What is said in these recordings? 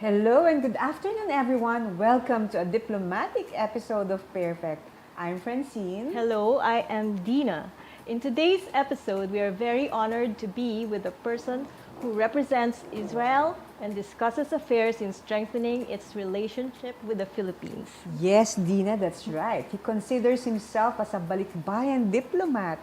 Hello and good afternoon, everyone. Welcome to a diplomatic episode of PairFect. I'm Francine. Hello, I am Dinah. In today's episode, we are very honored to be with a person who represents Israel and discusses affairs in strengthening its relationship with the Philippines. Yes, Dinah, that's right. He considers himself as a balikbayan diplomat.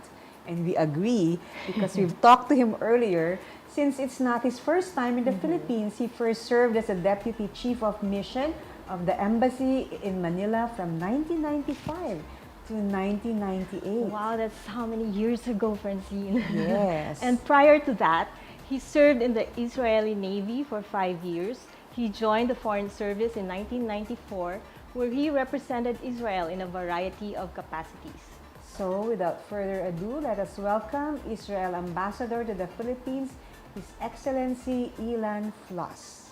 And we agree because we've talked to him earlier. Since it's not his first time in the Philippines, he first served as a Deputy Chief of Mission of the Embassy in Manila from 1995 to 1998. Wow, that's how many years ago, Francine. Yes. And prior to that, he served in the Israeli Navy for 5 years. He joined the Foreign Service in 1994, where he represented Israel in a variety of capacities. So, without further ado, let us welcome Israel Ambassador to the Philippines, His Excellency Ilan Fluss.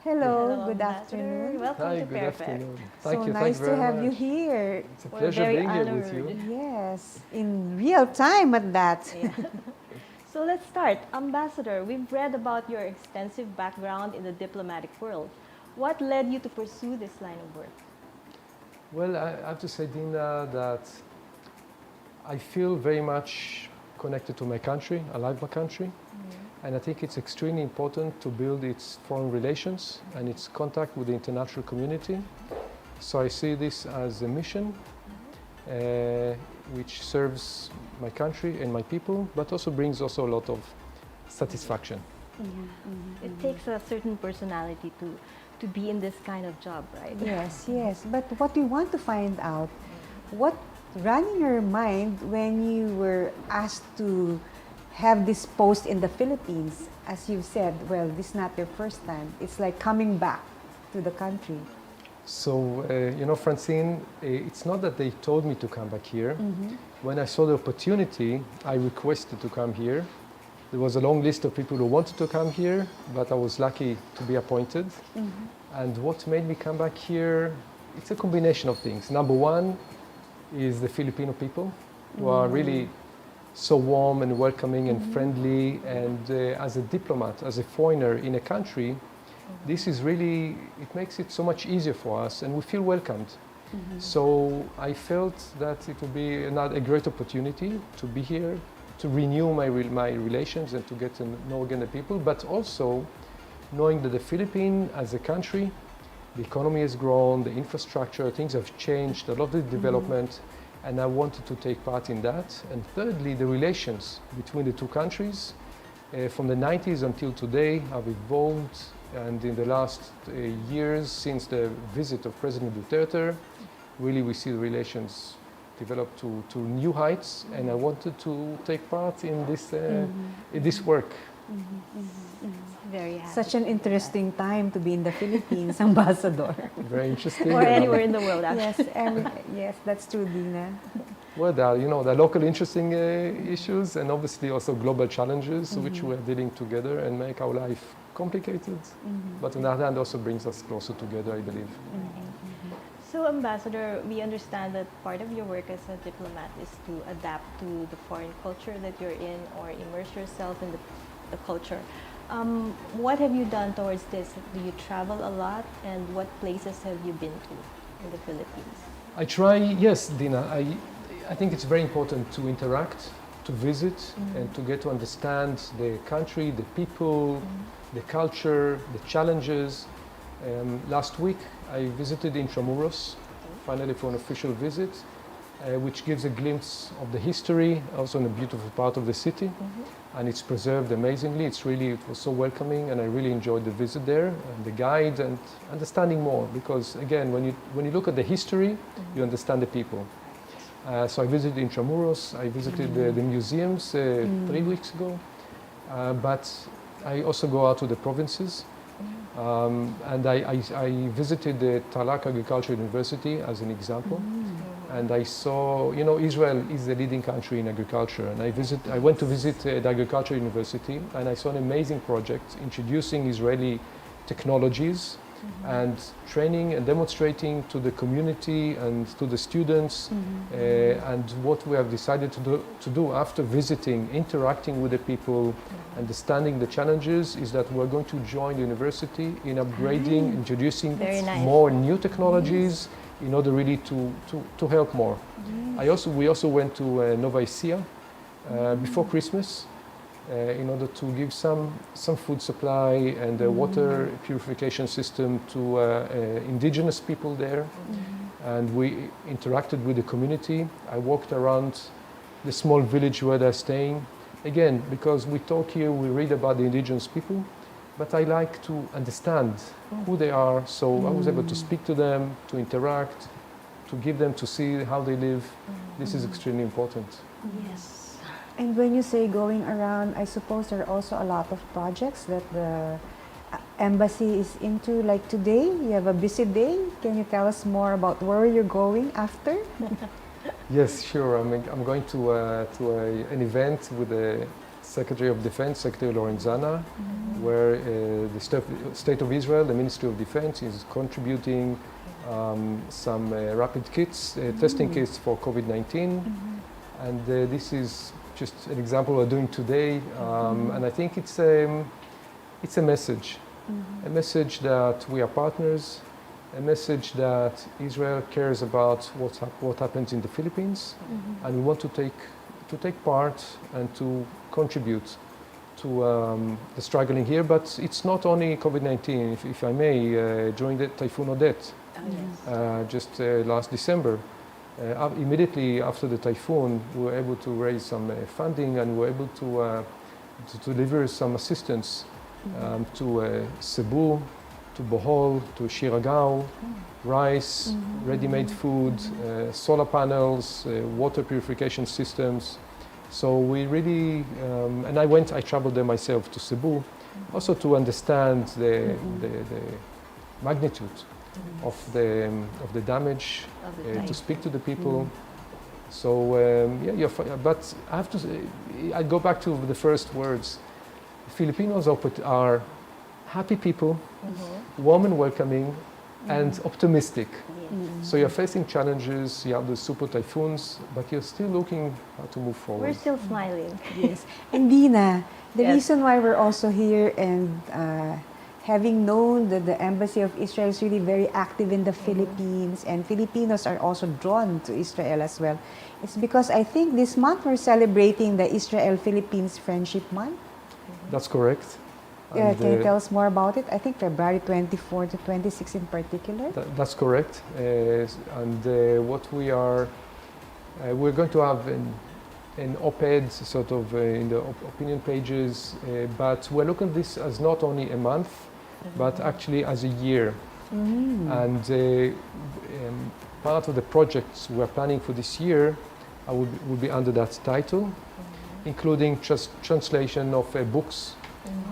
Hello, good Ambassador. afternoon. Welcome Hi, to good PairFect. afternoon. So Thank you. nice Thank you to very have you much. here. It's a We're pleasure very being here with honored. you. Yes, in real time at that. Yeah. So let's start. Ambassador, we've read about your extensive background in the diplomatic world. What led you to pursue this line of work? Well, I have to say, Dinah, that I feel very much connected to my country. I like my country. And I think it's extremely important to build its foreign relations and its contact with the international community. So I see this as a mission which serves my country and my people, but also brings also a lot of satisfaction. It takes a certain personality to be in this kind of job, right? Yes, yes. But what we want to find out, what ran in your mind when you were asked to have this post in the Philippines? As you've said, well, this is not your first time. It's like coming back to the country. So, Francine, it's not that they told me to come back here. When I saw the opportunity, I requested to come here. There was a long list of people who wanted to come here, but I was lucky to be appointed. And what made me come back here, it's a combination of things. Number one is the Filipino people, who are really so warm and welcoming and friendly. And as a diplomat, as a foreigner in a country, this is really, it makes it so much easier for us and we feel welcomed. So I felt that it would be a great opportunity to be here, to renew my relations and to get to know again the people, but also knowing that the Philippines as a country, the economy has grown, the infrastructure, things have changed, a lot of the development, and I wanted to take part in that. And thirdly, the relations between the two countries from the 90s until today have evolved, and in the last years since the visit of President Duterte, really we see the relations develop to new heights, and I wanted to take part in this work. Very happy. Such an interesting time to be in the Philippines, Ambassador. Very interesting. Or anywhere in the world, actually. Yes, that's true, Dinah. Well, there are local interesting issues and obviously also global challenges which we're dealing together and make our life complicated. But on the other hand, also brings us closer together, I believe. So, Ambassador, we understand that part of your work as a diplomat is to adapt to the foreign culture that you're in or immerse yourself in the culture. What have you done towards this? Do you travel a lot, and what places have you been to in the Philippines? I try, yes, Dinah. I think it's very important to interact, to visit, and to get to understand the country, the people, the culture, the challenges. Last week, I visited Intramuros, finally for an official visit, which gives a glimpse of the history, also in a beautiful part of the city, and it's preserved amazingly. It was so welcoming, and I really enjoyed the visit there, and the guide, and understanding more, because again, when you look at the history, you understand the people. So I visited Intramuros, I visited the museums 3 weeks ago, but I also go out to the provinces, And I visited the Talak Agriculture University as an example. And I saw, you know, Israel is the leading country in agriculture. And I went to visit the Agriculture University, and I saw an amazing project introducing Israeli technologies and training and demonstrating to the community and to the students. And what we have decided to do after visiting, interacting with the people, understanding the challenges, is that we're going to join the university in upgrading, introducing Very nice. more new technologies in order really to help more. We also went to Nova Ecija before Christmas in order to give some food supply and a water purification system to indigenous people there. And we interacted with the community. I walked around the small village where they're staying. Again, because we talk here, we read about the indigenous people, but I like to understand who they are. So I was able to speak to them, to interact, to give them to see how they live. This is extremely important. Yes. And when you say going around, I suppose there are also a lot of projects that the embassy is into. Like today, you have a busy day. Can you tell us more about where you're going after? Yes, sure. I'm going to an event with the Secretary of Defense, Secretary Lorenzana, where the State of Israel, the Ministry of Defense, is contributing some rapid kits, testing kits for COVID-19. And this is just an example we're doing today. And I think it's a message. A message that we are partners, a message that Israel cares about what happens in the Philippines, and we want to take part and to contribute to the struggling here. But it's not only COVID-19, if I may. During the Typhoon Odette, just last December, immediately after the typhoon, we were able to raise some funding, and we were able to deliver some assistance to Cebu, to Bohol, to Shiragao, rice, ready-made food, solar panels, water purification systems. So we really, and I traveled there myself to Cebu, also to understand the magnitude of the damage, to speak to the people. So but I have to say, I go back to the first words. Filipinos are happy people, warm and welcoming, and optimistic. So you're facing challenges, you have the super typhoons, but you're still looking how to move forward. We're still smiling. Yes. And Dinah, the Yes. reason why we're also here, and having known that the Embassy of Israel is really very active in the Philippines, and Filipinos are also drawn to Israel as well, it's because I think this month we're celebrating the Israel-Philippines Friendship Month. That's correct. Yeah, And, can you tell us more about it? I think February 24 to 26 in particular. That's correct. What we're going to have an op-ed sort of in the opinion pages, but we're looking at this as not only a month, but actually as a year. And part of the projects we're planning for this year will be under that title, including translation of books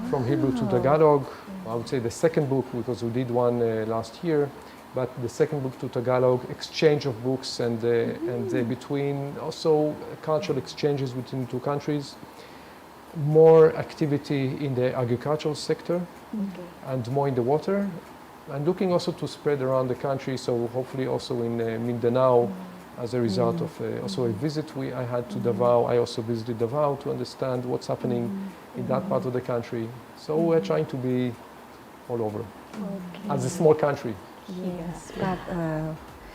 from Hebrew to Tagalog. I would say the second book, because we did one last year, but the second book to Tagalog, exchange of books, and between also cultural exchanges between two countries, more activity in the agricultural sector, and more in the water, and looking also to spread around the country, so hopefully also in Mindanao, as a result of also a visit I had to Davao. I also visited Davao to understand what's happening in that part of the country. So we're trying to be all over as a small country. Yes, but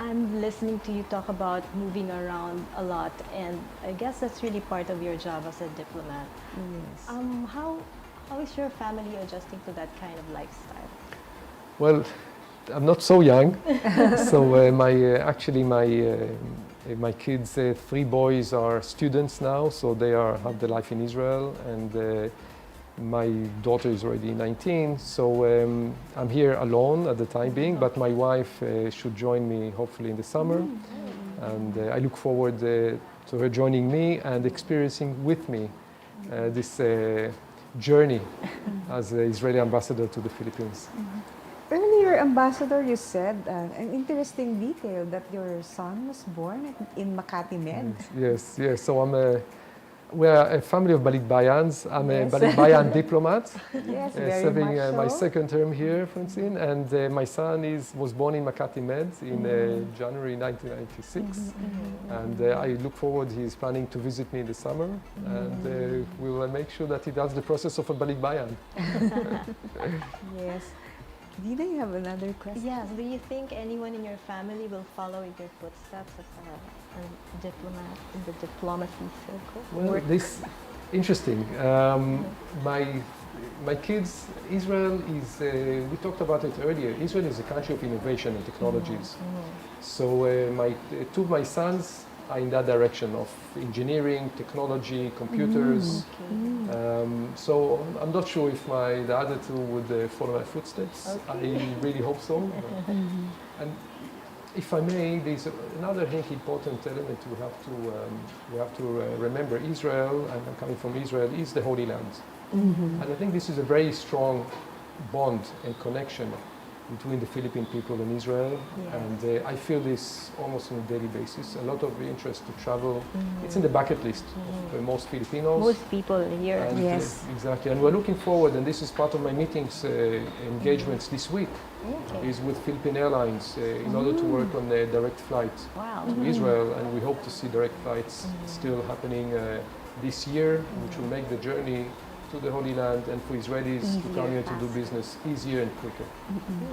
I'm listening to you talk about moving around a lot, and I guess that's really part of your job as a diplomat. yes. How is your family adjusting to that kind of lifestyle? Well, I'm not so young, so my kids, 3 boys, are students now, so they have their life in Israel, and my daughter is already 19, so I'm here alone at the time being, but my wife should join me hopefully in the summer, and I look forward to her joining me and experiencing with me this journey as the Israeli ambassador to the Philippines. Earlier, Ambassador, you said an interesting detail that your son was born in Makati Med. Yes. So we're a family of balikbayans. I'm Yes. a balikbayan diplomat, Yes, very serving much so. my second term here, Francine. And my son was born in Makati Med in January 1996. And I look forward, he's planning to visit me in the summer. And we will make sure that he does the process of a balikbayan. Yes. Dinah, you have another question? Yes. Do you think anyone in your family will follow in your footsteps as a diplomat in the diplomacy circle? Well, this interesting. My kids, Israel is. We talked about it earlier. Israel is a country of innovation and technologies. So two of my sons are in that direction of engineering, technology, computers. So I'm not sure if the other two would follow my footsteps. Okay. I really hope so. And if I may, there's another important element we have to remember. Israel, and I'm coming from Israel, is the Holy Land. And I think this is a very strong bond and connection between the Philippine people and Israel. Yeah. And I feel this almost on a daily basis. A lot of interest to travel. It's in the bucket list of most Filipinos. Most people here. And, Yes. exactly. And we're looking forward, and this is part of my meetings, engagements this week, Okay. is with Philippine Airlines in order to work on a direct flight Wow. to Israel. And we hope to see direct flights still happening this year, which will make the journey to the Holy Land and for Israelis to come here to do business easier and quicker.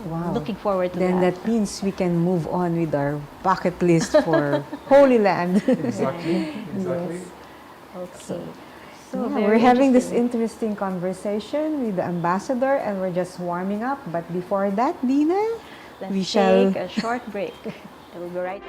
Wow. Looking forward to Then that. that means we can move on with our bucket list for Holy Land. Exactly. Yes. Okay. So very we're having this interesting. interesting conversation with the ambassador, and we're just warming up. But before that, Dinah, Let's we take shall- a short break. We'll be right.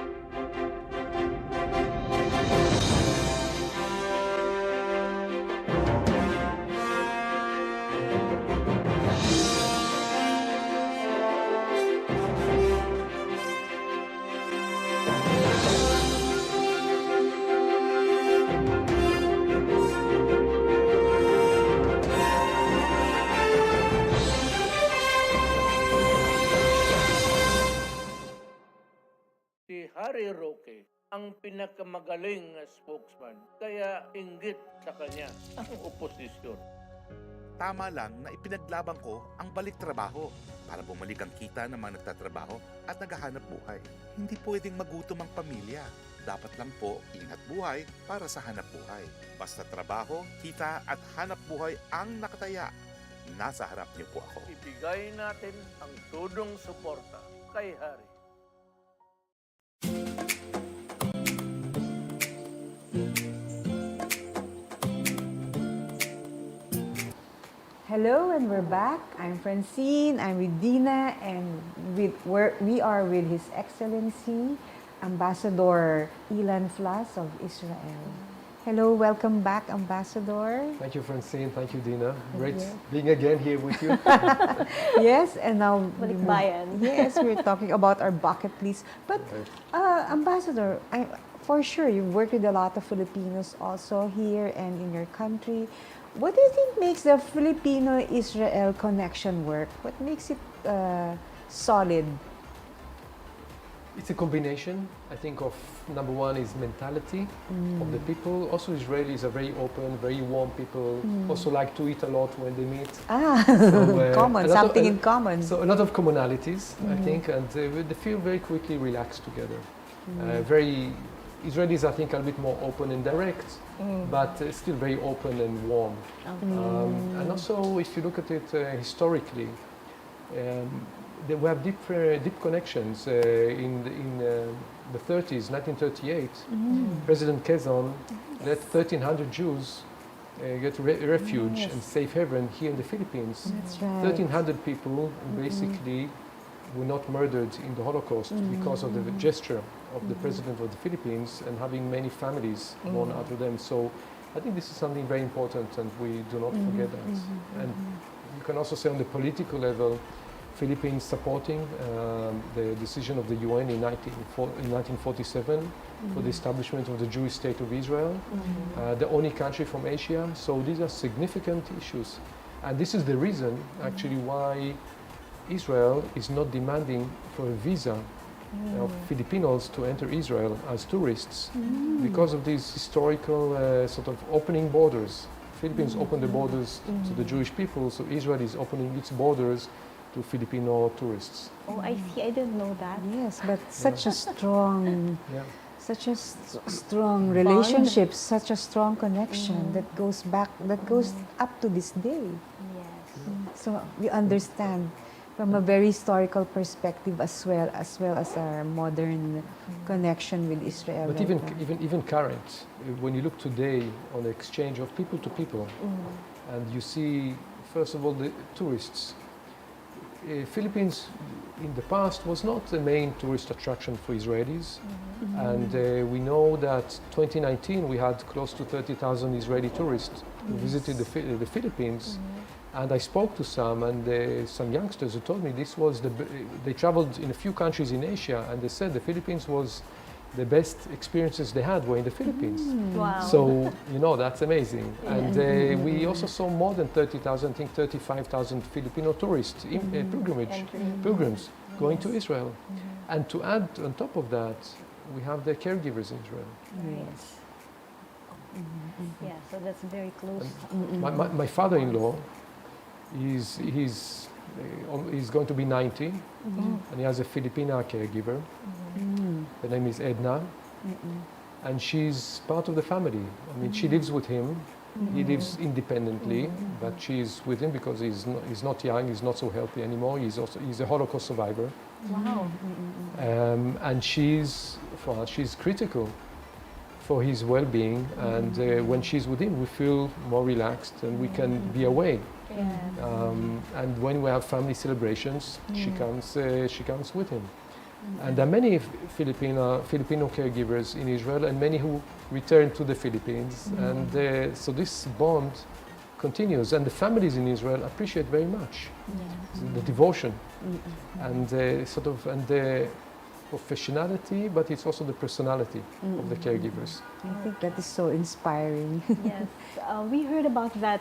Si Harry Roque ang pinakamagaling na spokesman, kaya inggit sa kanya ang oposisyon. Tama lang na ipinaglaban ko ang balik trabaho para bumalik ang kita ng mga nagtatrabaho at naghahanap buhay. Hindi pwedeng magutom ang pamilya. Dapat lang po ingat buhay para sa hanap buhay. Basta trabaho, kita at hanap buhay ang nakataya. Nasa harap niyo po ako. Ibigay natin ang tudong suporta kay Harry. Hello, and we're back. I'm Francine. I'm with Dinah, and we are with His Excellency Ambassador Ilan Fluss of Israel. Hello, welcome back, Ambassador. Thank you, Francine. Thank you, Dinah. Great you. being again here with you. Yes, and now Balikbayan. Yes, we're talking about our bucket list. But Ambassador, for sure, you've worked with a lot of Filipinos also here and in your country. What do you think makes the Filipino-Israel connection work? What makes it solid? It's a combination, I think, of number one is mentality of the people. Also, Israelis are very open, very warm people. Also like to eat a lot when they meet. So, Common, a lot of- something in common. So a lot of commonalities, I think, and they feel very quickly relaxed together. Israelis, I think, are a bit more open and direct, but still very open and warm. And also, if you look at it historically, we have deep connections. In the 30s, 1938, President Quezon let 1,300 Jews get refuge and safe haven here in the Philippines. That's right. 1,300 people basically were not murdered in the Holocaust because of the gesture of the President of the Philippines and having many families born out of them. So I think this is something very important and we do not forget that. And you can also say on the political level, Philippines supporting the decision of the UN in 1947 for the establishment of the Jewish state of Israel, the only country from Asia. So these are significant issues. And this is the reason, actually, why Israel is not demanding for a visa of Filipinos to enter Israel as tourists because of these historical sort of opening borders. Philippines opened the borders to the Jewish people, so Israel is opening its borders to Filipino tourists. Oh, I see. I didn't know that. Yes, but such a strong, Yeah. such a strong relationship, such a strong connection that goes back, that goes up to this day. Yes. So we understand from a very historical perspective as well as our modern connection with Israel. But even current, when you look today on the exchange of people to people, and you see, first of all, the tourists. Philippines in the past was not the main tourist attraction for Israelis, and we know that 2019 we had close to 30,000 Israeli tourists who visited the Philippines. And I spoke to some, and some youngsters who told me this was they traveled in a few countries in Asia, and they said the Philippines was the best experiences they had were in the Philippines. Wow. So, you know, that's amazing. And we also saw more than 30,000, I think 35,000 Filipino tourists, pilgrims going to Israel. And to add on top of that, we have the caregivers in Israel. Yes. Yeah, so that's very close. My father-in-law, he's going to be 90, and he has a Filipina caregiver. Her name is Edna, and she's part of the family. I mean, she lives with him. He lives independently, but she's with him because he's not young, he's not so healthy anymore. He's a Holocaust survivor. Wow. And she's critical for his well-being, and when she's with him, we feel more relaxed and we can be away. Yeah. And when we have family celebrations, she comes with him. And there are many Filipino caregivers in Israel, and many who return to the Philippines. And so this bond continues, and the families in Israel appreciate very much the devotion and the professionality, but it's also the personality of the caregivers. I think that is so inspiring. Yes. We heard about that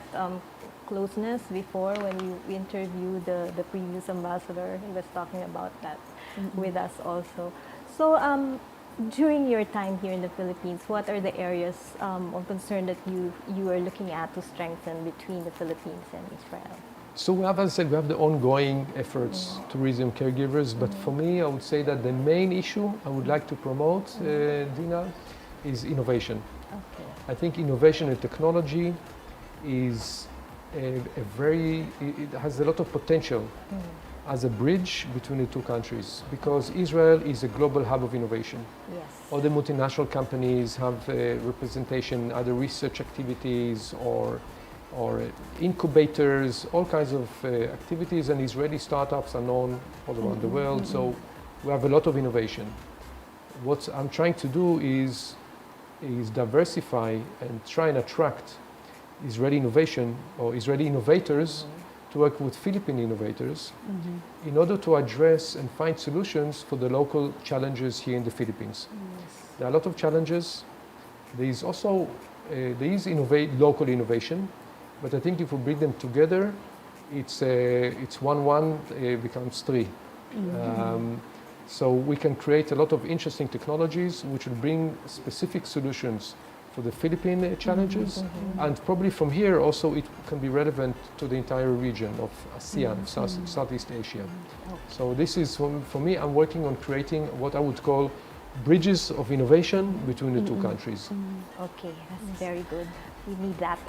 closeness before when we interviewed the previous ambassador. He was talking about that with us also. So during your time here in the Philippines, what are the areas of concern that you are looking at to strengthen between the Philippines and Israel? So we have, as I said, we have the ongoing efforts, tourism caregivers, but for me, I would say that the main issue I would like to promote, Dinah, is innovation. Okay. I think innovation and technology is it has a lot of potential as a bridge between the two countries, because Israel is a global hub of innovation. Yes. All the multinational companies have representation, either research activities or incubators, all kinds of activities, and Israeli startups are known all around the world. So we have a lot of innovation. What I'm trying to do is diversify and try and attract Israeli innovation or Israeli innovators to work with Philippine innovators in order to address and find solutions for the local challenges here in the Philippines. There are a lot of challenges. There is also local innovation, but I think if we bring them together, it's 1 becomes 3. So we can create a lot of interesting technologies which will bring specific solutions for the Philippine challenges, and probably from here also it can be relevant to the entire region of ASEAN, Southeast Asia. So this is, for me, I'm working on creating what I would call bridges of innovation between the two countries. Okay, that's very good. We need that.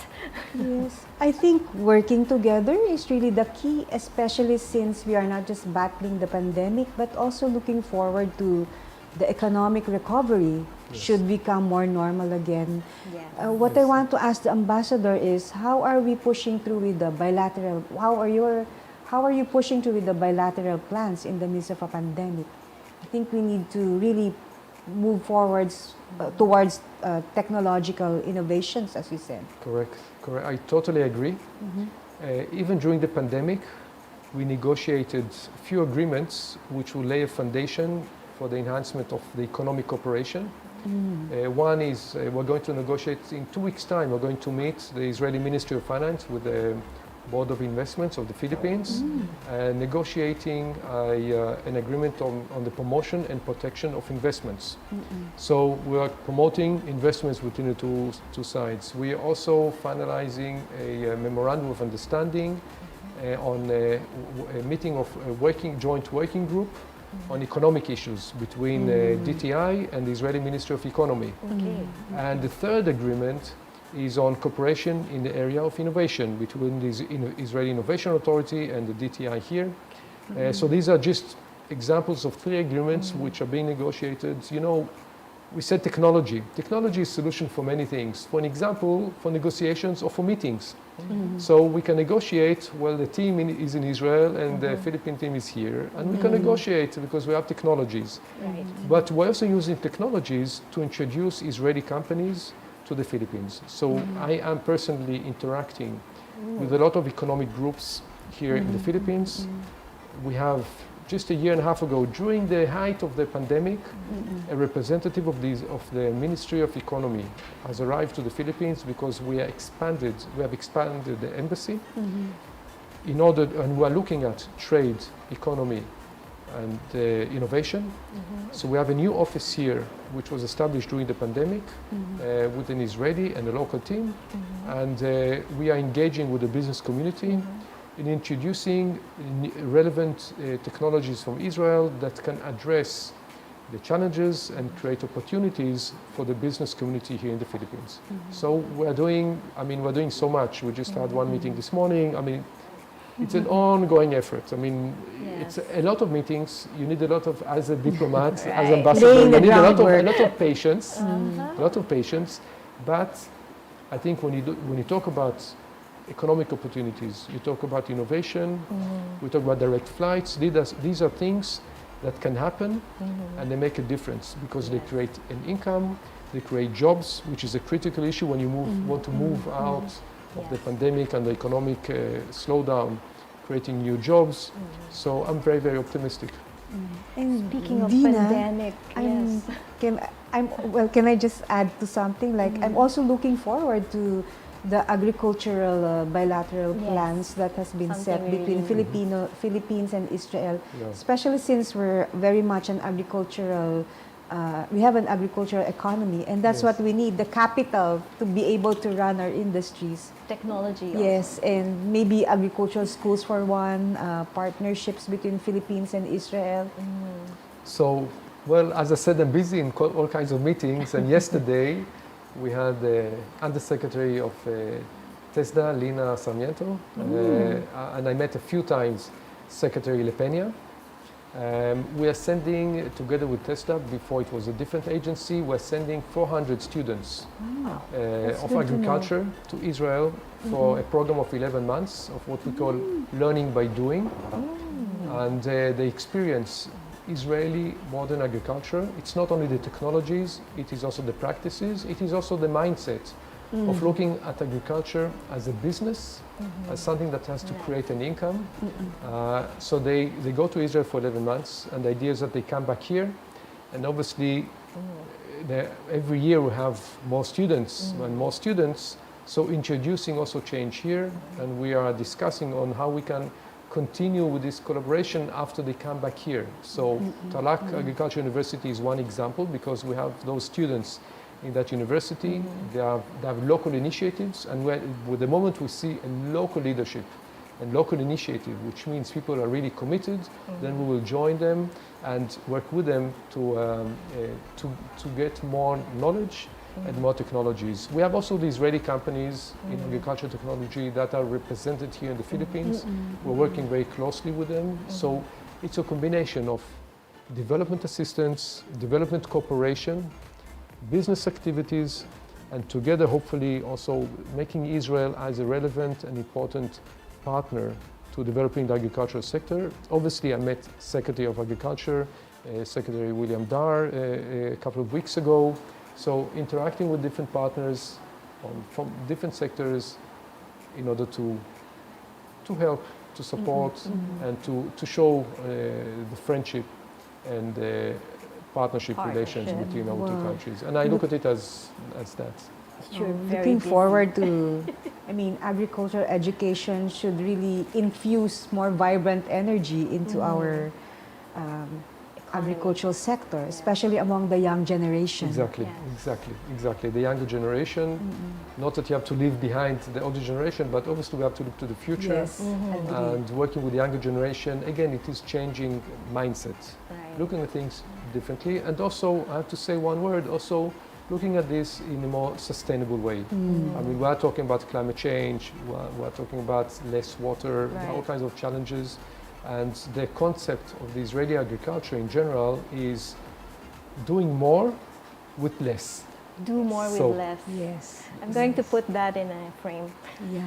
Yes, I think working together is really the key, especially since we are not just battling the pandemic, but also looking forward to the economic recovery should become more normal again. Yes. What I want to ask the ambassador is, how are we pushing through with the bilateral? How are you pushing through with the bilateral plans in the midst of a pandemic? I think we need to really move forwards towards technological innovations, as you said. Correct. I totally agree. Even during the pandemic, we negotiated a few agreements which will lay a foundation for the enhancement of the economic cooperation. One is we're going to negotiate in 2 weeks' time. We're going to meet the Israeli Ministry of Finance with the Board of Investments of the Philippines, negotiating an agreement on the promotion and protection of investments. So we are promoting investments between the two sides. We are also finalizing a memorandum of understanding on a meeting of a joint working group on economic issues between DTI and the Israeli Ministry of Economy. Okay. And the third agreement is on cooperation in the area of innovation between the Israeli Innovation Authority and the DTI here. So these are just examples of 3 agreements which are being negotiated. You know, we said technology. Technology is a solution for many things. For an example, for negotiations or for meetings. So we can negotiate, well, the team is in Israel and the Philippine team is here, and we can negotiate because we have technologies. Right. But we're also using technologies to introduce Israeli companies to the Philippines. So I am personally interacting with a lot of economic groups here in the Philippines. We have just a year and a half ago, during the height of the pandemic, a representative of the Ministry of Economy has arrived to the Philippines because we have expanded the embassy and we are looking at trade, economy, and innovation. So we have a new office here, which was established during the pandemic with an Israeli and a local team. And we are engaging with the business community in introducing relevant technologies from Israel that can address the challenges and create opportunities for the business community here in the Philippines. So we're doing so much. We just had one meeting this morning. It's an ongoing effort. It's a lot of meetings. You need a lot of, as a diplomat, as ambassador, Laying you the need a groundwork. lot of patience, a lot of patience. But I think when you talk about economic opportunities, you talk about innovation, we talk about direct flights. These are things that can happen, and they make a difference because they create an income, they create jobs, which is a critical issue when you want to move out of the pandemic and the economic slowdown, creating new jobs. So I'm very, very optimistic. And Speaking of Dinah, pandemic, yes. Can I just add to something? Like, I'm also looking forward to the agricultural bilateral Yes. plans that has been Something set between really- Philippines and Israel, Yeah. especially since we're very much an agricultural, we have an agricultural economy, and that's Yes. what we need, the capital to be able to run our industries. Technology. Yes, and maybe agricultural schools for one, partnerships between Philippines and Israel. So, well, as I said, I'm busy in all kinds of meetings, and yesterday we had the Undersecretary of TESDA, Lina Sarmiento, and I met a few times Secretary Le Peña. We are sending, together with TESDA, before it was a different agency, we're sending 400 students That's of good to agriculture to Israel for a program of 11 months of what we call learning by doing. And they experience Israeli modern agriculture. It's not only the technologies, it is also the practices, it is also the mindset of looking at agriculture as a business, as something that has to create an income. So they go to Israel for 11 months, and the idea is that they come back here, and obviously every year we have more students and more students, so introducing also change here, and we are discussing on how we can continue with this collaboration after they come back here. So Talak Agriculture University is one example because we have those students in that university. They have local initiatives, and with the moment we see a local leadership and local initiative, which means people are really committed, then we will join them and work with them to get more knowledge and more technologies. We have also the Israeli companies in agriculture technology that are represented here in the Philippines. We're working very closely with them. So it's a combination of development assistance, development cooperation, business activities, and together hopefully also making Israel as a relevant and important partner to developing the agricultural sector. Obviously I met Secretary of Agriculture, Secretary William Dar a couple of weeks ago. So interacting with different partners from different sectors in order to help to support and to show the friendship and partnership relations Partnership. between our two Wow. countries. And I look at it as that. You're very Looking busy. forward to, I mean, agricultural education should really infuse more vibrant energy into our agricultural sector, especially among the young generation. Exactly, Yes. exactly. The younger generation, not that you have to leave behind the older generation, but obviously we have to look to the future. Yes, agree. And working with the younger generation, again, it is changing mindset, Right. looking at things differently. And also, I have to say one word, also looking at this in a more sustainable way. I mean, we are talking about climate change, we are talking about less water, all Right. kinds of challenges. And the concept of the Israeli agriculture in general is doing more with less. Do more So- with less. Yes. I'm going to put that in a frame Yeah.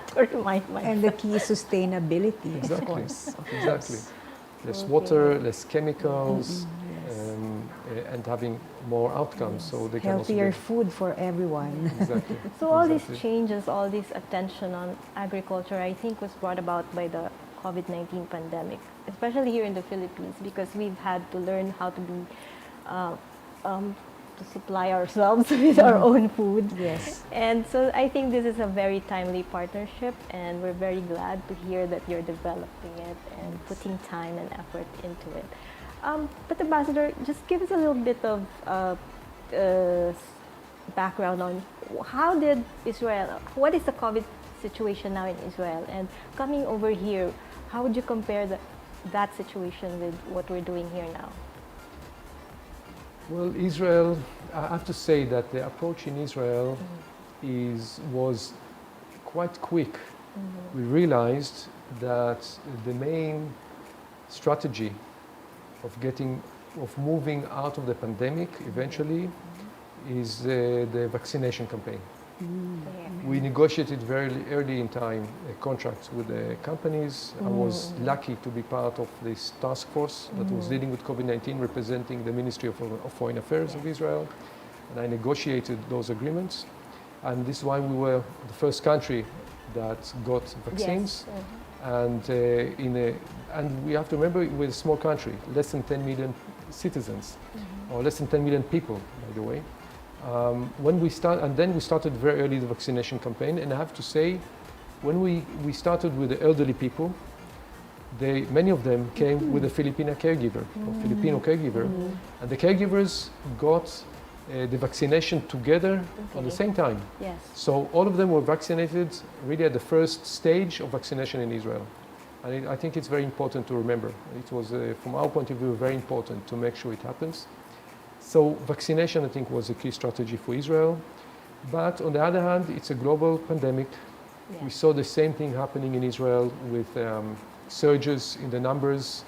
to remind myself. And the key is sustainability, of Exactly. course. Exactly. Less Okay. water, less chemicals, and having more outcomes. So they can also Healthier get- food for everyone. Exactly. So all these Exactly. changes, all this attention on agriculture, I think was brought about by the COVID-19 pandemic, especially here in the Philippines, because we've had to learn how to be, to supply ourselves with our own food. Yes. And so I think this is a very timely partnership, and we're very glad to hear that you're developing it and putting time and effort into it. But Ambassador, just give us a little bit of background on how did Israel, what is the COVID situation now in Israel, and coming over here, how would you compare that situation with what we're doing here now? Well, Israel, I have to say that the approach in Israel was quite quick. We realized that the main strategy of moving out of the pandemic eventually is the vaccination campaign. We negotiated very early in time contracts with the companies. I was lucky to be part of this task force that was dealing with COVID-19, representing the Ministry of Foreign Affairs of Israel. And I negotiated those agreements. And this is why we were the first country that got vaccines. Yes. And we have to remember, we're a small country, less than 10 million citizens, or less than 10 million people, by the way. When we started very early the vaccination campaign, and I have to say, when we started with the elderly people, many of them came with a Filipino caregiver, and the caregivers got the vaccination together on the same time. Yes. So all of them were vaccinated really at the first stage of vaccination in Israel. And I think it's very important to remember. It was, from our point of view, very important to make sure it happens. So vaccination, I think, was a key strategy for Israel. But on the other hand, it's a global pandemic. Yes. We saw the same thing happening in Israel with surges in the numbers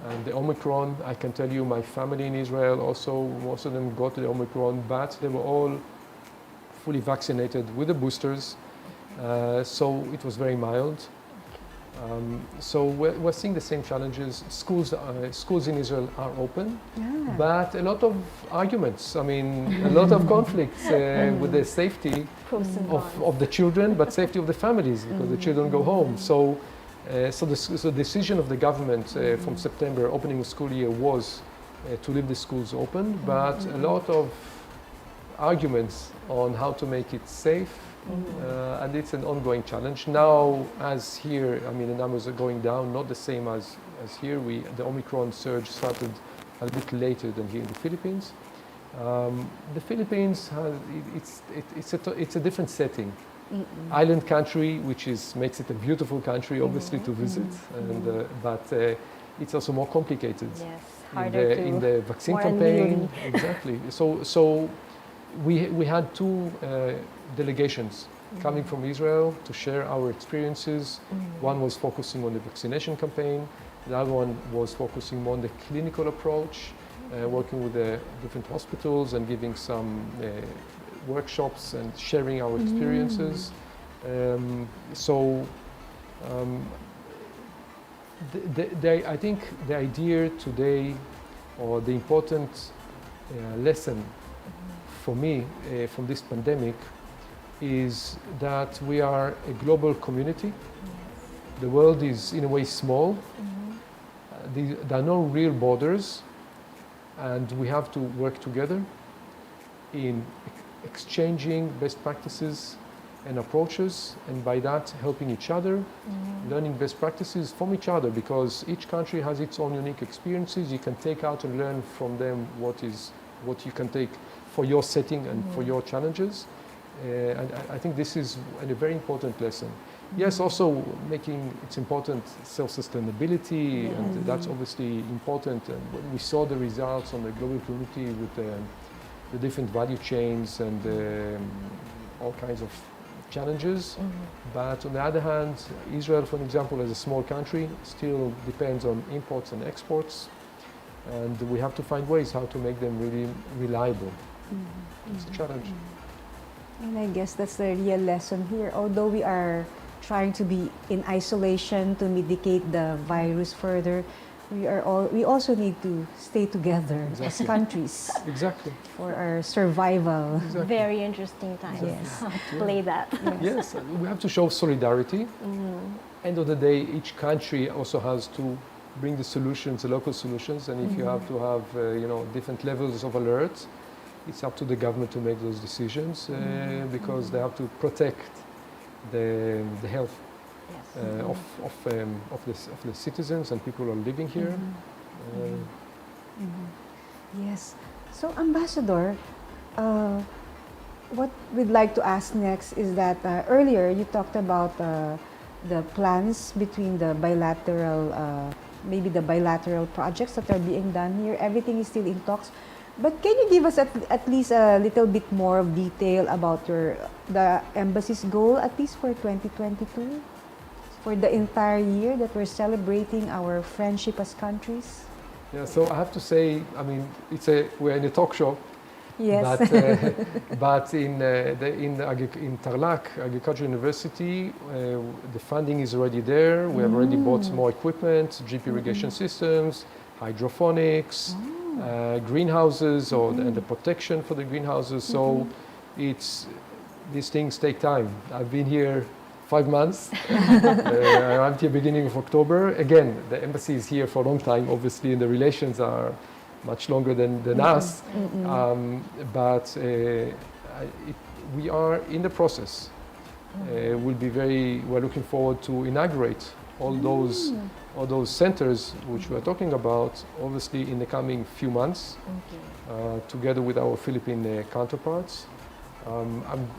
and the Omicron. I can tell you my family in Israel also, most of them got the Omicron, but they were all fully vaccinated with the boosters. So it was very mild. So we're seeing the same challenges. Schools in Israel are open, but a lot of arguments. I mean, a lot of conflicts with the safety Pros and cons. of the children, but safety of the families because the children go home. So the decision of the government from September, opening the school year, was to leave the schools open, but a lot of arguments on how to make it safe. And it's an ongoing challenge. Now, as here, I mean, the numbers are going down, not the same as here. The Omicron surge started a bit later than here in the Philippines. The Philippines, it's a different setting. Island country, which makes it a beautiful country, obviously, to visit, but it's also more complicated. Yes, harder in the vaccine more campaign. Exactly. So we had two delegations coming from Israel to share our experiences. One was focusing on the vaccination campaign. The other one was focusing more on the clinical approach, working with the different hospitals and giving some workshops and sharing our experiences. I think the idea today, or the important lesson for me from this pandemic, is that we are a global community The world is, in a way, small. There are no real borders, and we have to work together in exchanging best practices and approaches, and by that helping each other, learning best practices from each other, because each country has its own unique experiences. You can take out and learn from them what you can take for your setting and for your challenges. And I think this is a very important lesson. Yes, also it's important self-sustainability, and that's obviously important. And when we saw the results on the global community with the different value chains and all kinds of challenges. But on the other hand, Israel, for example, as a small country, still depends on imports and exports. And we have to find ways how to make them really reliable. It's a challenge. And I guess that's the real lesson here. Although we are trying to be in isolation to mitigate the virus further, we also need to stay together as countries Exactly. for our survival. Exactly. Very interesting times. Yes. Play that. Yes, we have to show solidarity. End of the day, each country also has to bring the solutions, the local solutions, and if you have to have different levels of alert, it's up to the government to make those decisions because they have to protect the health of the citizens and people who are living here. Yes. So, Ambassador, what we'd like to ask next is that earlier you talked about the plans between the bilateral, maybe the bilateral projects that are being done here. Everything is still in talks. But can you give us at least a little bit more of detail about the embassy's goal, at least for 2022? For the entire year that we're celebrating our friendship as countries? Yeah, so I have to say, I mean, we're in a talk show. Yes. But in Tarlac Agriculture University, the funding is already there. We have already bought more equipment, drip irrigation systems, hydroponics, greenhouses, and the protection for the greenhouses. So these things take time. I've been here 5 months. I arrived here beginning of October. Again, the embassy is here for a long time, obviously, and the relations are much longer than us. But we are in the process. We're looking forward to inaugurate all those centers which we are talking about, obviously in the coming few months, together with our Philippine counterparts.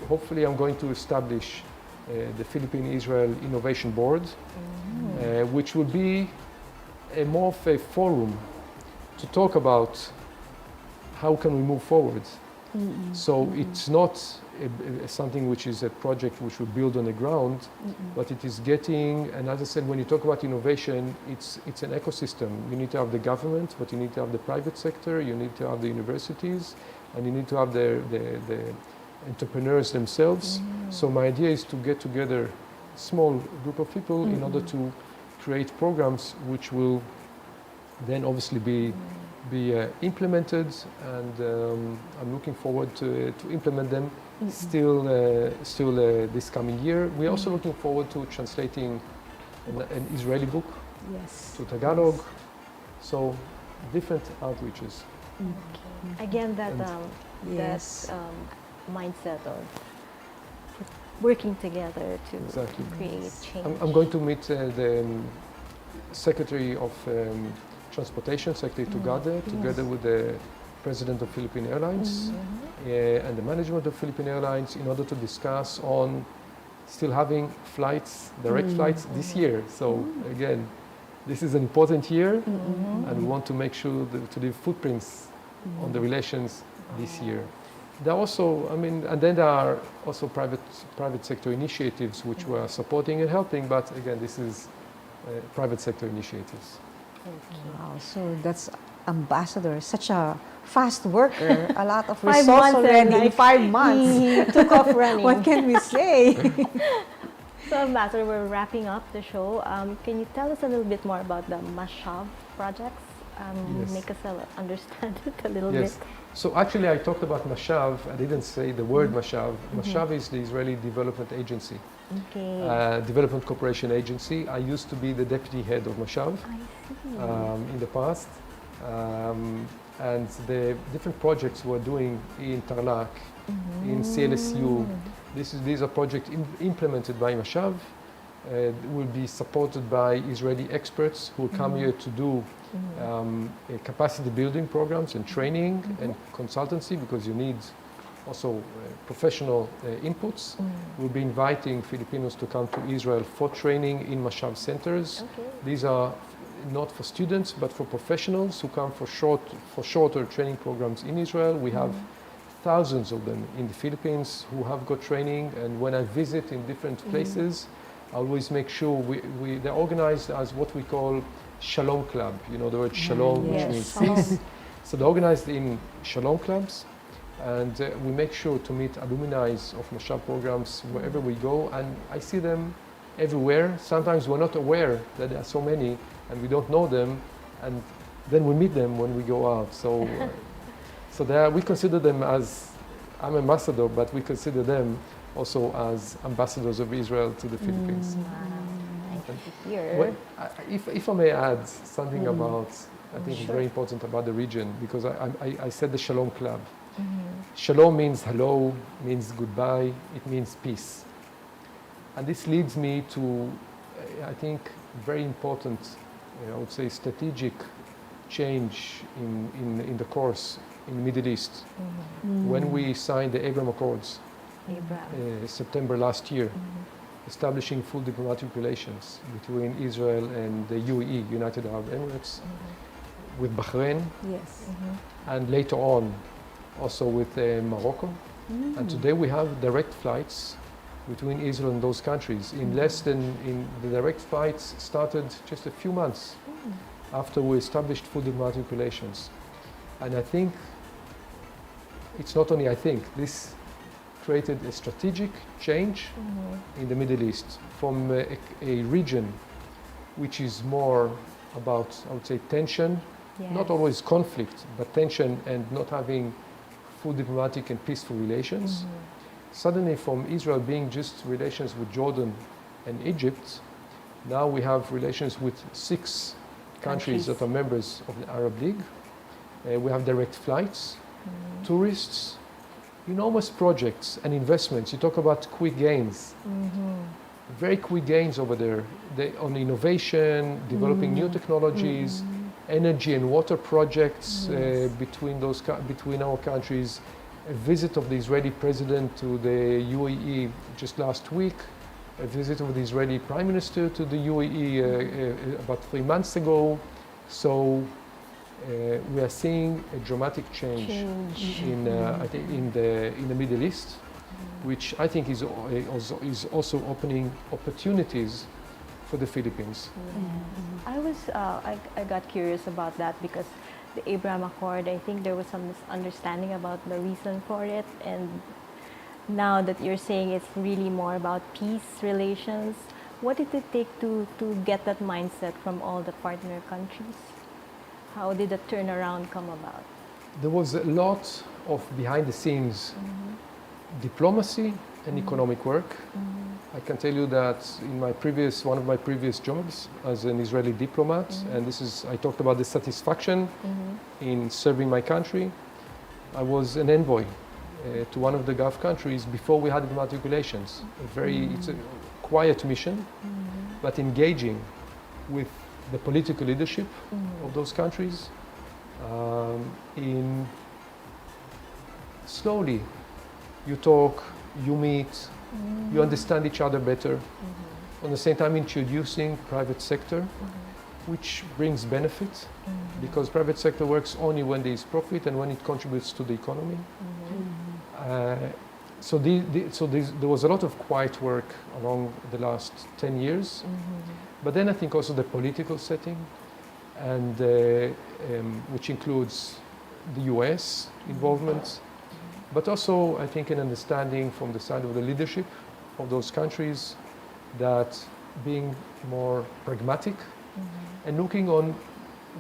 Hopefully I'm going to establish the Philippine-Israel Innovation Board, which will be more of a forum to talk about how can we move forward. So it's not something which is a project which we build on the ground, but it is getting, and as I said, when you talk about innovation, it's an ecosystem. You need to have the government, but you need to have the private sector, you need to have the universities, and you need to have the entrepreneurs themselves. So my idea is to get together a small group of people in order to create programs which will then obviously be implemented, and I'm looking forward to implement them still this coming year. We're also looking forward to translating an Israeli book to Tagalog. So different outreaches. Again, that mindset of working together to create change. I'm going to meet the Secretary of Transportation, Secretary Tugade, together with the President of Philippine Airlines and the management of Philippine Airlines, in order to discuss on still having flights, direct flights this year. So again, this is an important year, and we want to make sure to leave footprints on the relations this year. There are also, and then there are also private sector initiatives which we are supporting and helping, but again, this is private sector initiatives. Wow, so that's Ambassador, such a fast worker, a lot of 5 results months already in like 5 months. He took off running. What can we say? So, Ambassador, we're wrapping up the show. Can you tell us a little bit more about the Mashav projects? Yes. make us understand it a little Yes. bit. So actually, I talked about Mashav. I didn't say the word Mashav. Mashav is the Israeli Development Agency, Okay. Development Cooperation Agency. I used to be the deputy head of Mashav I see. in the past. And the different projects we're doing in Tarlac, in CLSU, these are projects implemented by Mashav, will be supported by Israeli experts who will come here to do capacity building programs and training and consultancy, because you need also professional inputs. We'll be inviting Filipinos to come to Israel for training in Mashav centers. Okay. These are not for students, but for professionals who come for shorter training programs in Israel. We have thousands of them in the Philippines who have got training, and when I visit in different places, I always make sure they're organized as what we call Shalom Club. You know the word Shalom, Yes. which means peace. So they're organized in Shalom clubs, and we make sure to meet alumni of Mashav programs wherever we go, and I see them everywhere. Sometimes we're not aware that there are so many, and we don't know them, and then we meet them when we go out. So, we consider them as, I'm ambassador, but we consider them also as ambassadors of Israel to the Philippines. Nice to hear. Well, if I may add something about, I think it's very important about the region, because I said the Shalom Club. Shalom means hello, means goodbye, it means peace. And this leads me to, I think, very important, I would say, strategic change in the course in the Middle East. When we signed the Abraham Accords, September last year, establishing full diplomatic relations between Israel and the UAE, United Arab Emirates, with Bahrain, Yes. and later on also with Morocco. And today we have direct flights between Israel and those countries. The direct flights started just a few months after we established full diplomatic relations. And I think, it's not only I think, this created a strategic change in the Middle East from a region which is more about, I would say, tension, not always conflict, but tension and not having full diplomatic and peaceful relations. Suddenly, from Israel being just relations with Jordan and Egypt, now we have relations with 6 countries that are members of the Arab League. We have direct flights, tourists, enormous projects and investments. You talk about quick gains, very quick gains over there on innovation, developing new technologies, energy and water projects between our countries. A visit of the Israeli president to the UAE just last week, a visit of the Israeli prime minister to the UAE about 3 months ago. So we are seeing a dramatic change. I think in the Middle East, which I think is also opening opportunities for the Philippines. I got curious about that because the Abraham Accord, I think there was some misunderstanding about the reason for it, and now that you're saying it's really more about peace relations, what did it take to get that mindset from all the partner countries? How did the turnaround come about? There was a lot of behind the scenes diplomacy and economic work. I can tell you that in one of my previous jobs as an Israeli diplomat, and I talked about the satisfaction in serving my country. I was an envoy to one of the Gulf countries before we had diplomatic relations. It's a quiet mission, but engaging with the political leadership of those countries in slowly you talk, you meet, you understand each other better. On the same time, introducing private sector, which brings benefit, because private sector works only when there is profit and when it contributes to the economy. So there was a lot of quiet work along the last 10 years. But then I think also the political setting, and which includes the US involvement, but also I think an understanding from the side of the leadership of those countries that being more pragmatic and looking on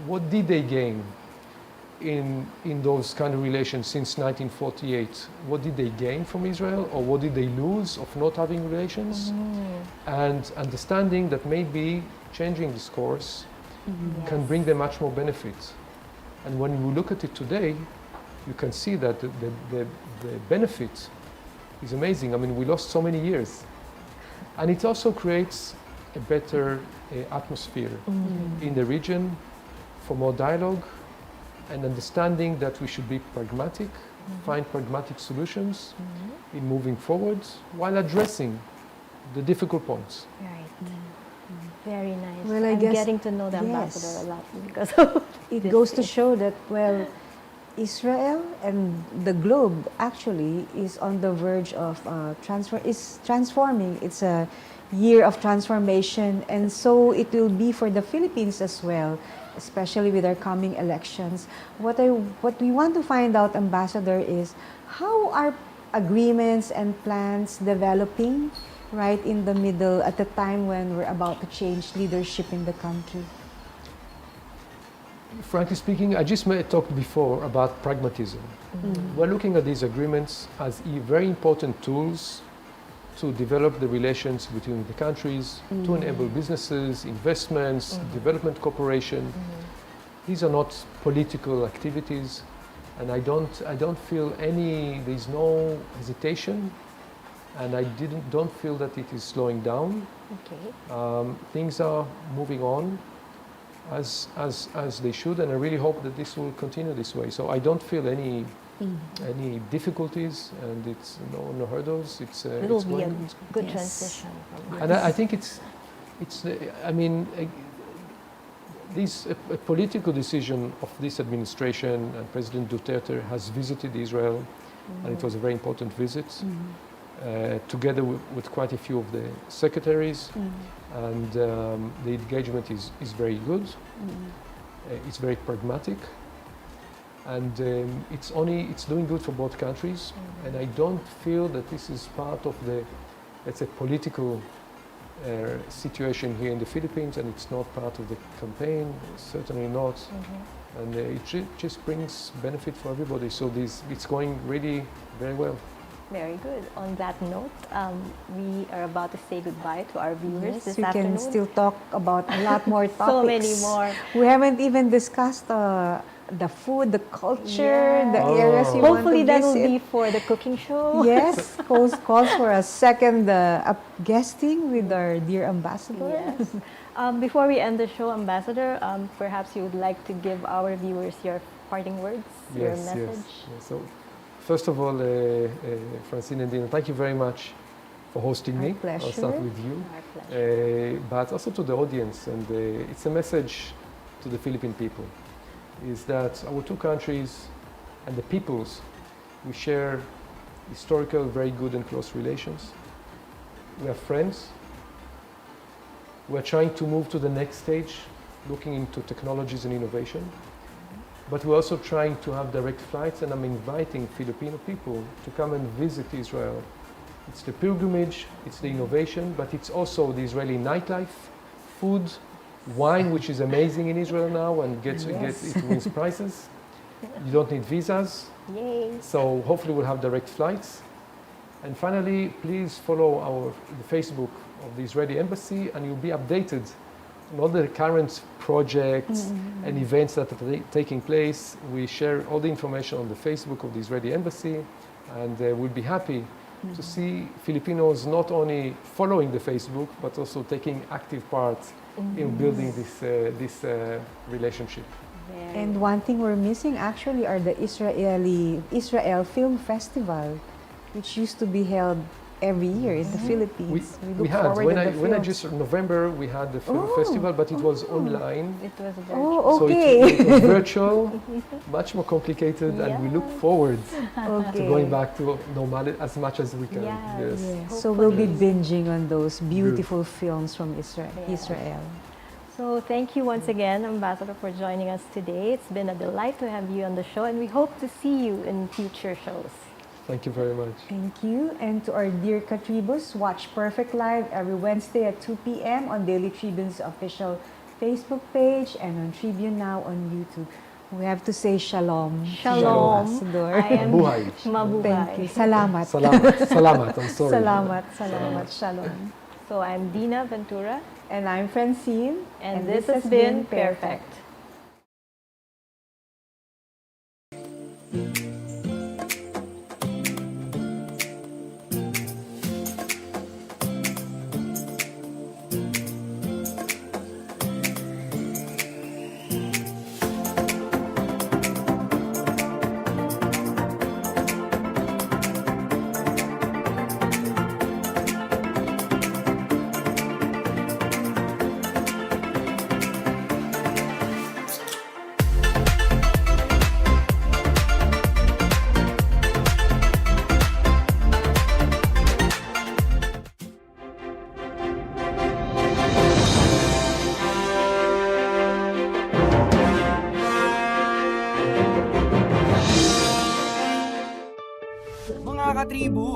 what did they gain in those kind of relations since 1948? What did they gain from Israel, or what did they lose of not having relations? And understanding that maybe changing this course can bring them much more benefit. And when you look at it today, you can see that the benefit is amazing. I mean, we lost so many years. And it also creates a better atmosphere in the region for more dialogue and understanding that we should be pragmatic, find pragmatic solutions in moving forward while addressing the difficult points. Right. Very nice. Well, I I'm guess- getting to know the yes. ambassador a lot because of It this goes to case. show that, well, Israel and the globe actually is on the verge of transforming. It's a year of transformation, and so it will be for the Philippines as well, especially with our coming elections. What we want to find out, Ambassador, is how are agreements and plans developing right in the middle at the time when we're about to change leadership in the country? Frankly speaking, I just talked before about pragmatism. We're looking at these agreements as very important tools to develop the relations between the countries, to enable businesses, investments, development cooperation. These are not political activities, and I don't feel there's no hesitation, and I don't feel that it is slowing down. Okay. Things are moving on as they should, and I really hope that this will continue this way. So I don't feel any difficulties, and it's no hurdles. It will be a going good Yes. transition from and I think it's I mean a political decision of this administration, and President Duterte has visited Israel, and it was a very important visit, together with quite a few of the secretaries, and the engagement is very good. It's very pragmatic, and it's doing good for both countries, and I don't feel that this is part of the, let's say, political situation here in the Philippines, and it's not part of the campaign, certainly not. And it just brings benefit for everybody. So it's going really very well. Very good. On that note, we are about to say goodbye to our viewers Yes, this we afternoon. can still talk about a lot more topics. So many more. We haven't even discussed the food, the culture, Yeah. the areas you want Hopefully to that will visit. be for the cooking show. Yes, calls for a second guesting with our dear ambassador. Yes. Before we end the show, Ambassador, perhaps you would like to give our viewers your parting words, your message. Yes. So, first of all, Francine and Dinah, thank you very much for hosting Our me. pleasure. I'll start with you. Our pleasure. But also to the audience, and it's a message to the Philippine people, is that our two countries and the peoples, we share historical, very good and close relations. We are friends. We're trying to move to the next stage, looking into technologies and innovation. But we're also trying to have direct flights, and I'm inviting Filipino people to come and visit Israel. It's the pilgrimage, it's the innovation, but it's also the Israeli nightlife, food, wine, which is amazing in Israel now and it wins prizes. You don't need visas, Yay. so hopefully we'll have direct flights. And finally, please follow the Facebook of the Israeli Embassy, and you'll be updated on all the current projects and events that are taking place. We share all the information on the Facebook of the Israeli Embassy, and we'll be happy to see Filipinos not only following the Facebook, but also taking active part in building this relationship. And one thing we're missing actually are the Israel Film Festival, which used to be held every year in the Philippines. We look had forward when to I the when I films. just November we had the film festival, but it was online. It was a very Oh, So okay. it was virtual, much more complicated, and we look Yes. forward Okay. to going back to normal as much as we can. Yes. Yeah. So we'll be Hopefully. binging on those beautiful films from Israel. Yeah. So thank you once again, Ambassador, for joining us today. It's been a delight to have you on the show, and we hope to see you in future shows. Thank you very much. Thank you. And to our dear Katribus, watch PairFect Live every Wednesday at 2 p.m. on Daily Tribune's official Facebook page and on Tribune Now on YouTube. We have to say shalom. Shalom. Ambassador. I am Mabuhay. mabuhay. Thank you. Salamat. Salamat. Salamat. I'm sorry. Salamat. Shalom. So I'm Dinah Ventura, And I'm Francine. and this has been PairFect. Mga katribu,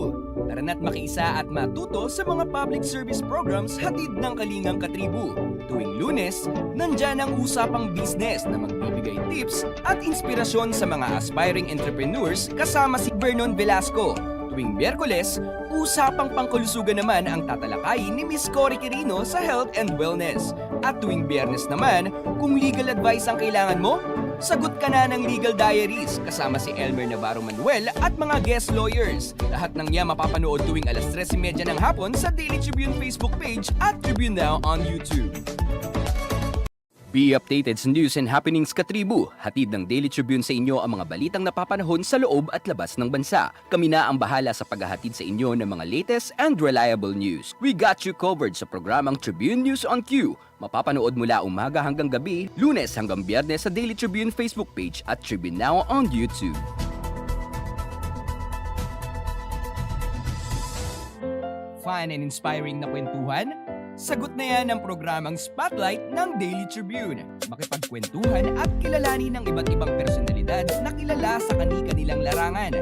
tara na't makiisa at matuto sa mga public service programs hatid ng Kalingang Katribu. Tuwing Lunes, nandyan ang usapang business na magbibigay tips at inspirasyon sa mga aspiring entrepreneurs kasama si Vernon Velasco. Tuwing Miyerkules, usapang pangkulusugan naman ang tatalakayin ni Miss Cory Quirino sa Health and Wellness. At tuwing Biyernes naman, kung legal advice ang kailangan mo, sagot ka na ng Legal Diaries kasama si Elmer Navarro Manuel at mga guest lawyers. Lahat ng niya mapapanood tuwing alas 3:30 ng hapon sa Daily Tribune Facebook page at Tribune Now on YouTube. Be updated sa news and happenings katribu. Hatid ng Daily Tribune sa inyo ang mga balitang napapanahon sa loob at labas ng bansa. Kami na ang bahala sa paghahatid sa inyo ng mga latest and reliable news. We got you covered sa programang Tribune News on Q. Mapapanood mula umaga hanggang gabi, Lunes hanggang Biyernes sa Daily Tribune Facebook page at Tribune Now on YouTube. Fun and inspiring na kwentuhan? Sagot na yan ang programang Spotlight ng Daily Tribune. Makipagkwentuhan at kilalanin ng iba't ibang personalidad na kilala sa kani-kanilang larangan.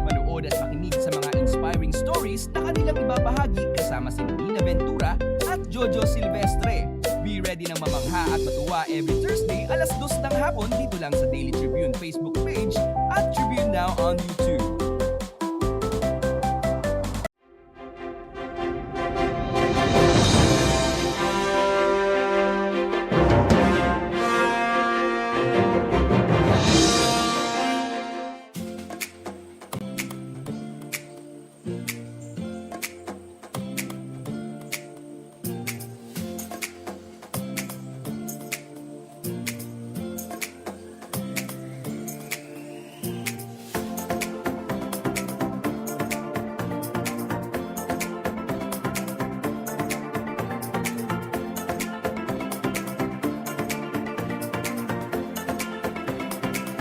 Manood at makinig sa mga inspiring stories na kanilang ibabahagi kasama si Dinah Ventura at Jojo Silvestre. Be ready ng mamangha at matuwa every Thursday alas 2 ng hapon dito lang sa Daily Tribune Facebook page